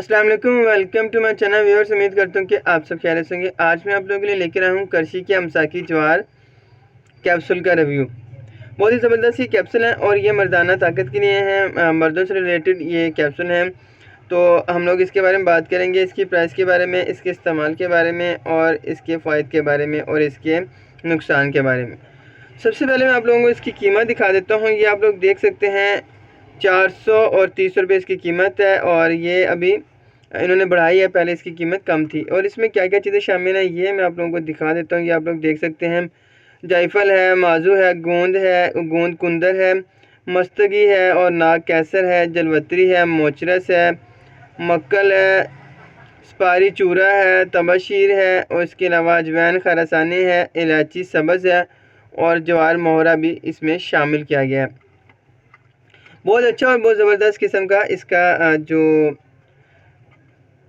अस्सलाम वालेकुम, welcome to my channel viewers. उम्मीद करता हूँ कि आप सब खैरियत से होंगे। आज मैं आप लोगों के लिए लेकर आया हूँ करशी के अमसाकी ज्वार कैप्सूल का रिव्यू। बहुत ही ज़बरदस्त ये कैप्सूल है और ये मर्दाना ताकत के लिए हैं, मर्दों से रिलेटेड ये कैप्सूल हैं। तो हम लोग इसके बारे में बात करेंगे, इसकी प्राइस के बारे में, इसके इस्तेमाल के बारे में और इसके फ़ायदे के बारे में और इसके नुकसान के बारे में। सबसे पहले मैं आप लोगों को इसकी कीमत दिखा देता हूँ। ये आप लोग देख सकते हैं 400 और 30 रुपये इसकी कीमत है और ये अभी इन्होंने बढ़ाई है, पहले इसकी कीमत कम थी। और इसमें क्या क्या चीज़ें शामिल हैं ये मैं आप लोगों को दिखा देता हूँ। ये आप लोग देख सकते हैं जायफल है, माजू है, गोंद कुंदर है, मस्तगी है और नाग कैसर है, जलवत्री है, मोचरस है, मक्कल है, सुपारी चूरा है, तबशीर है और इसके अलावा अजवैन खरसानी है, इलायची सब्ज़ है और जवार मोहरा भी इसमें शामिल किया गया है। बहुत अच्छा और बहुत ज़बरदस्त किस्म का इसका जो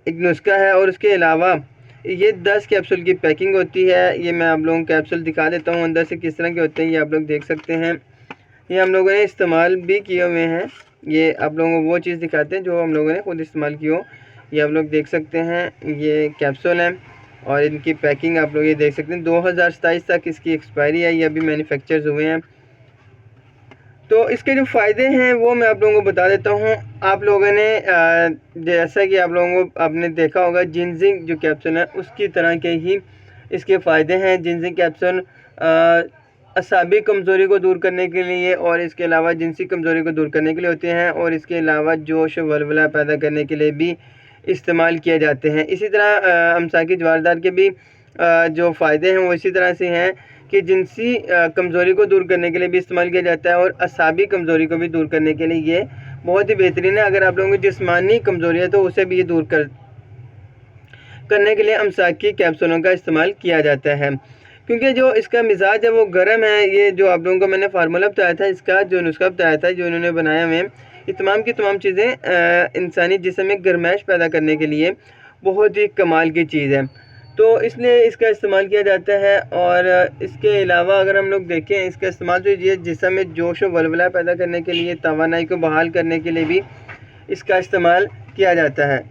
एक नुस्खा है। और उसके अलावा ये 10 कैप्सूल की पैकिंग होती है। ये मैं आप लोगों को कैप्सूल दिखा देता हूँ अंदर से किस तरह के होते हैं। ये आप लोग देख सकते हैं, ये हम लोगों ने इस्तेमाल भी किए हुए हैं। ये आप लोगों को वो चीज़ दिखाते हैं जो हम लोगों ने खुद इस्तेमाल की हो। ये आप लोग देख सकते हैं, ये कैप्सूल हैं और इनकी पैकिंग आप लोग ये देख सकते हैं। 2027 तक इसकी एक्सपायरी है, ये अभी मैन्युफैक्चर्स हुए हैं। तो इसके जो फ़ायदे हैं वो मैं आप लोगों को बता देता हूँ। आप लोगों ने जैसा कि आप लोगों को आपने देखा होगा जिंजिंग जो कैप्सूल है उसकी तरह के ही इसके फ़ायदे हैं। जिंजिंग कैप्सूल असाबी कमज़ोरी को दूर करने के लिए और इसके अलावा जिनसी कमज़ोरी को दूर करने के लिए होते हैं और इसके अलावा जोश वल्वला पैदा करने के लिए भी इस्तेमाल किए जाते हैं। इसी तरह अमसाकी ज्वारदार के भी जो फ़ायदे हैं वो इसी तरह से हैं कि जिनसी कमज़ोरी को दूर करने के लिए भी इस्तेमाल किया जाता है और असाबी कमज़ोरी को भी दूर करने के लिए ये बहुत ही बेहतरीन है। अगर आप लोगों की जिस्मानी कमज़ोरी है तो उसे भी ये दूर करने के लिए अमसाकी कैप्सूलों का इस्तेमाल किया जाता है। क्योंकि जो इसका मिजाज है वो गर्म है। ये जो आप लोगों को मैंने फार्मूला बताया था, इसका जो नुस्खा बताया था जो इन्होंने बनाया हुए, ये तमाम की तमाम चीज़ें इंसानी जिस्म में गर्माइश पैदा करने के लिए बहुत ही कमाल की चीज़ है, तो इसलिए इसका इस्तेमाल किया जाता है। और इसके अलावा अगर हम लोग देखें इसका इस्तेमाल तो ये जिस्म में जोश व वल्वला पैदा करने के लिए, तवानाई को बहाल करने के लिए भी इसका इस्तेमाल किया जाता है।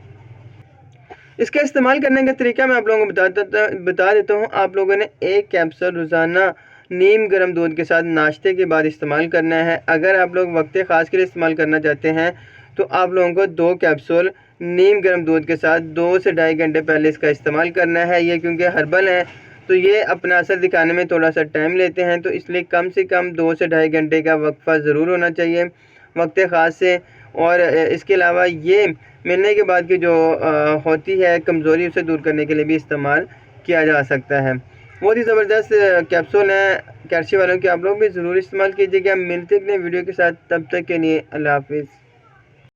इसका इस्तेमाल करने का तरीका मैं आप लोगों को बता देता हूँ। आप लोगों ने एक कैप्सूल रोज़ाना नीम गर्म दूध के साथ नाश्ते के बाद इस्तेमाल करना है। अगर आप लोग वक्त ख़ास के लिए इस्तेमाल करना चाहते हैं तो आप लोगों को 2 कैप्सूल नीम गर्म दूध के साथ 2 से ढाई घंटे पहले इसका इस्तेमाल करना है। ये क्योंकि हर्बल है तो ये अपना असर दिखाने में थोड़ा सा टाइम लेते हैं, तो इसलिए कम से कम 2 से ढाई घंटे का वक्फा ज़रूर होना चाहिए वक्त ख़ास से। और इसके अलावा ये मिलने के बाद की जो होती है कमज़ोरी, उसे दूर करने के लिए भी इस्तेमाल किया जा सकता है। बहुत ही ज़बरदस्त कैप्सूल है कैल्शियम वालों की, आप लोग भी ज़रूर इस्तेमाल कीजिएगा। मिलते हैं वीडियो के साथ, तब तक के लिए अल्लाह हाफिज़।